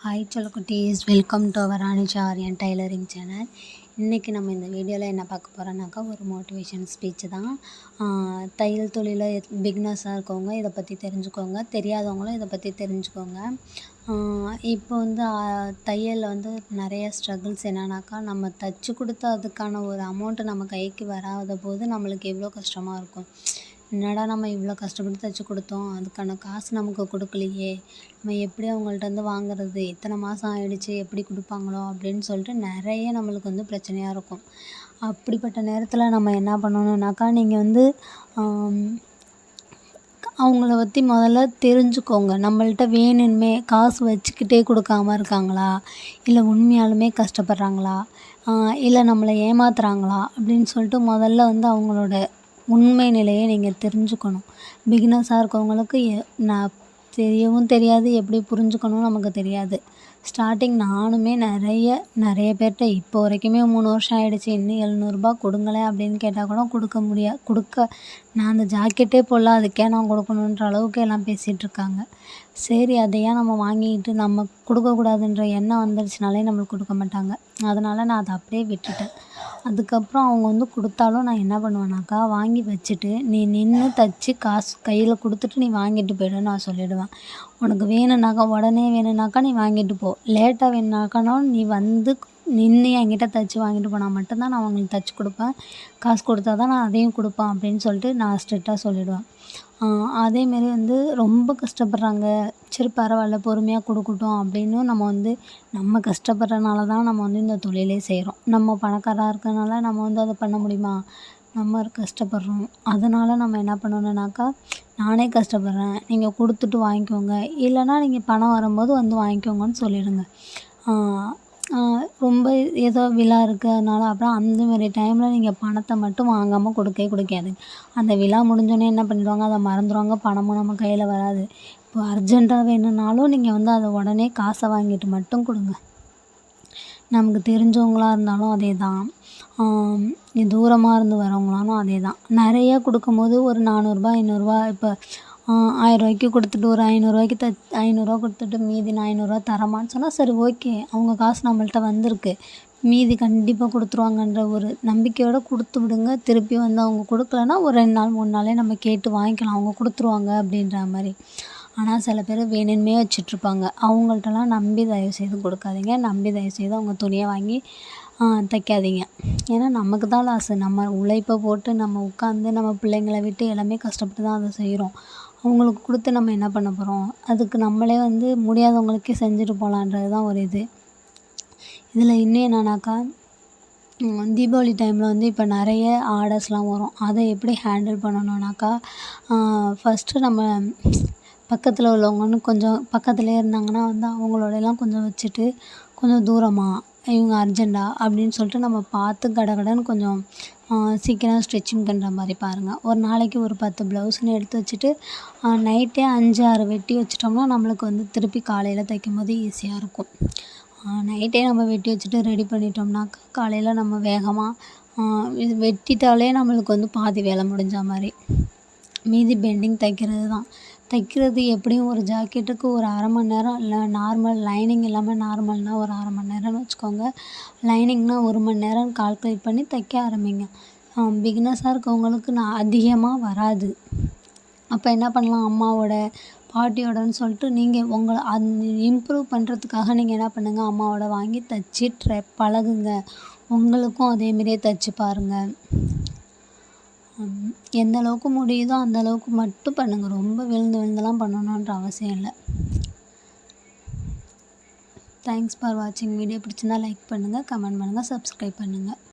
Hi செல்லக்குட்டீஸ், welcome to our Anusha Aryan tailoring channel. இன்றைக்கி நம்ம இந்த வீடியோவில் என்ன பார்க்க போகிறோன்னாக்கா ஒரு மோட்டிவேஷன் ஸ்பீச் தான். தையல் தொழிலில் பிகினர்ஸாக இருக்கவங்க இதை பற்றி தெரிஞ்சுக்கோங்க, தெரியாதவங்களும் இதை பற்றி தெரிஞ்சுக்கோங்க. இப்போ வந்து தையலில் வந்து நிறைய ஸ்ட்ரகிள்ஸ் என்னன்னாக்கா, நம்ம தைச்சி கொடுத்து அதுக்கான ஒரு அமௌண்ட்டு நம்ம கைக்கு வராத போது நம்மளுக்கு எவ்வளோ கஷ்டமாக இருக்கும். என்னடா நம்ம இவ்வளோ கஷ்டப்பட்டு தைச்சி கொடுத்தோம், அதுக்கான காசு நமக்கு கொடுக்கலையே, நம்ம எப்படி அவங்கள்ட்ட வாங்குறது, இத்தனை மாதம் ஆகிடுச்சி, எப்படி கொடுப்பாங்களோ அப்படின்னு சொல்லிட்டு நிறைய நம்மளுக்கு வந்து பிரச்சனையாக இருக்கும். அப்படிப்பட்ட நேரத்தில் நம்ம என்ன பண்ணணுன்னாக்கா, நீங்கள் வந்து அவங்கள பற்றி முதல்ல தெரிஞ்சுக்கோங்க. நம்மள்ட்ட வேணும்னே காசு வச்சுக்கிட்டே கொடுக்காம இருக்காங்களா, இல்லை உண்மையாலுமே கஷ்டப்படுறாங்களா, இல்லை நம்மளை ஏமாத்துறாங்களா அப்படின்னு சொல்லிட்டு முதல்ல வந்து அவங்களோட உண்மை நிலையை நீங்கள் தெரிஞ்சுக்கணும். பிகினர்ஸாக இருக்கவங்களுக்கு நான் தெரியவும் தெரியாது, எப்படி புரிஞ்சுக்கணும்னு நமக்கு தெரியாது. ஸ்டார்டிங் நானுமே நிறைய பேர்கிட்ட இப்போ வரைக்குமே 3 வருஷம் ஆகிடுச்சி, இன்னும் 700 கொடுங்களேன் அப்படின்னு கேட்டால் கூட கொடுக்க நான் அந்த ஜாக்கெட்டே போடல, அதுக்கே நான் கொடுக்கணுன்ற அளவுக்கு எல்லாம் பேசிகிட்ருக்காங்க. சரி, அதையே நம்ம வாங்கிக்கிட்டு நம்ம கொடுக்கக்கூடாதுன்ற எண்ணம் வந்துடுச்சுனாலே நம்மளுக்கு கொடுக்க மாட்டாங்க. அதனால் நான் அதை அப்படியே விட்டுட்டேன். அதுக்கப்புறம் அவங்க வந்து கொடுத்தாலும் நான் என்ன பண்ணுவேன்னாக்கா, வாங்கி வச்சுட்டு நீ நின்று தைச்சி காசு கையில் கொடுத்துட்டு நீ வாங்கிட்டு போய்டுன்னு நான் சொல்லிவிடுவேன். உனக்கு வேணும்னாக்கா, உடனே வேணும்னாக்கா நீ வாங்கிட்டு போ, லேட்டாக வேணும்னாக்கானாலும் நீ வந்து நின்று என்கிட்ட தைச்சி வாங்கிட்டு போனால் மட்டும்தான் நான் அவங்களுக்கு தைச்சி கொடுப்பேன், காசு கொடுத்தா தான் நான் அதையும் கொடுப்பேன் அப்படின்னு சொல்லிட்டு நான் ஸ்ட்ரிக்டாக சொல்லிவிடுவேன். அதேமாரி வந்து ரொம்ப கஷ்டப்படுறாங்க, சரி பரவாயில்ல பொறுமையாக கொடுக்கட்டும் அப்படின்னு நம்ம கஷ்டப்படுறதுனால தான் நம்ம வந்து இந்த தொழிலே செய்கிறோம். நம்ம பணக்காராக இருக்கறனால நம்ம வந்து அதை பண்ண முடியுமா? நம்ம கஷ்டப்படுறோம். அதனால் நம்ம என்ன பண்ணணுன்னாக்கா, நானே கஷ்டப்படுறேன், நீங்கள் கொடுத்துட்டு வாங்கிக்கோங்க, இல்லைனா நீங்கள் பணம் வரும்போது வந்து வாங்கிக்கோங்கன்னு சொல்லிவிடுங்க. ரொம்ப ஏதோ விழா இருக்குது அதனால் அப்புறம் அந்தமாரி டைமில் நீங்கள் பணத்தை மட்டும் வாங்காமல் கொடுக்காதீங்க. அந்த விழா முடிஞ்சோடனே என்ன பண்ணிடுவாங்க, அதை மறந்துடுவாங்க, பணமும் நம்ம கையில் வராது. இப்போ அர்ஜெண்ட்டாக வேணும்னாலும் நீங்கள் வந்து அதை உடனே காசை வாங்கிட்டு மட்டும் கொடுங்க. நமக்கு தெரிஞ்சவங்களாக இருந்தாலும் அதே தான், தூரமாக இருந்து வரவங்களாலும் அதே தான். நிறையா கொடுக்கும்போது ஒரு 400 500 இப்போ 1000 கொடுத்துட்டு ஒரு 500 கொடுத்துட்டு மீதி நான் 500 தரமான்னு சொன்னால் சரி ஓகே, அவங்க காசு நம்மள்ட்ட வந்திருக்கு, மீதி கண்டிப்பாக கொடுத்துருவாங்கன்ற ஒரு நம்பிக்கையோடு கொடுத்து விடுங்க. திருப்பி வந்து அவங்க கொடுக்கலன்னா ஒரு 2 நாள் 3 நாளே நம்ம கேட்டு வாங்கிக்கலாம், அவங்க கொடுத்துருவாங்க அப்படின்ற மாதிரி. ஆனால் சில பேர் வேணும்னே வச்சிட்ருப்பாங்க, அவங்கள்ட்டலாம் நம்பி தயவுசெய்து கொடுக்காதீங்க. நம்பி தயவுசெய்து அவங்க துணியை வாங்கி தைக்காதீங்க. ஏன்னா நமக்கு தான் லாஸு. நம்ம உழைப்பை போட்டு நம்ம உட்காந்து நம்ம பிள்ளைங்களை விட்டு எல்லாமே கஷ்டப்பட்டு தான் அதை செய்கிறோம். அவங்களுக்கு கொடுத்து நம்ம என்ன பண்ண போகிறோம்? அதுக்கு நம்மளே வந்து முடியாதவங்களுக்கே செஞ்சுட்டு போகலான்றது தான் ஒரு இது. இதில் இன்னும் என்னன்னாக்கா, தீபாவளி டைமில் வந்து இப்போ நிறைய ஆர்டர்ஸ்லாம் வரும். அதை எப்படி ஹேண்டில் பண்ணணுன்னாக்கா, ஃபஸ்ட்டு நம்ம பக்கத்தில் உள்ளவங்கன்னு கொஞ்சம் பக்கத்துலேயே இருந்தாங்கன்னா வந்து அவங்களோடலாம் கொஞ்சம் வச்சுட்டு, கொஞ்சம் தூரமாக இவங்க அர்ஜெண்டா அப்படின்னு சொல்லிட்டு நம்ம பார்த்து கடகடன்னு கொஞ்சம் சீக்கிரம் ஸ்டிச்சிங் பண்ணுற மாதிரி பாருங்கள். ஒரு நாளைக்கு ஒரு 10 ப்ளவுஸ்ன்னு எடுத்து வச்சுட்டு நைட்டே 5 6 வெட்டி வச்சிட்டோம்னா நம்மளுக்கு வந்து திருப்பி காலையில் தைக்கும்போது ஈஸியாக இருக்கும். நைட்டே நம்ம வெட்டி வச்சுட்டு ரெடி பண்ணிட்டோம்னாக்கா காலையில் நம்ம வேகமாக இது வெட்டிட்டாலே நம்மளுக்கு வந்து பாதி வேலை முடிஞ்ச மாதிரி. மீதி பெண்டிங் தைக்கிறது தான். தைக்கிறது எப்படியும் ஒரு ஜாக்கெட்டுக்கு ஒரு 1/2 மணி நேரம், இல்லை நார்மல் லைனிங் இல்லாமல் நார்மல்னால் ஒரு 1/2 மணி நேரம்னு வச்சுக்கோங்க. லைனிங்னால் 1 மணி நேரம் கால்குலேட் பண்ணி தைக்க ஆரம்பிங்க. பிகினர்ஸாக இருக்கவங்களுக்கு நான் அதிகமாக வராது. அப்போ என்ன பண்ணலாம், அம்மாவோட பாட்டியோடன்னு சொல்லிட்டு நீங்கள் உங்களை இம்ப்ரூவ் பண்ணுறதுக்காக நீங்கள் என்ன பண்ணுங்கள், அம்மாவோட வாங்கி தைச்சி பழகுங்க. உங்களுக்கும் அதேமாரியே தைச்சி பாருங்கள். எந்த அளவுக்கு முடியுதோ அந்த அளவுக்கு மட்டும் பண்ணுங்கள். ரொம்ப விழுந்தெல்லாம் பண்ணணுன்ற அவசியம் இல்லை. தேங்க்ஸ் ஃபார் வாட்சிங். வீடியோ பிடிச்சிருந்தா லைக் பண்ணுங்கள், கமெண்ட் பண்ணுங்கள், சப்ஸ்கிரைப் பண்ணுங்கள்.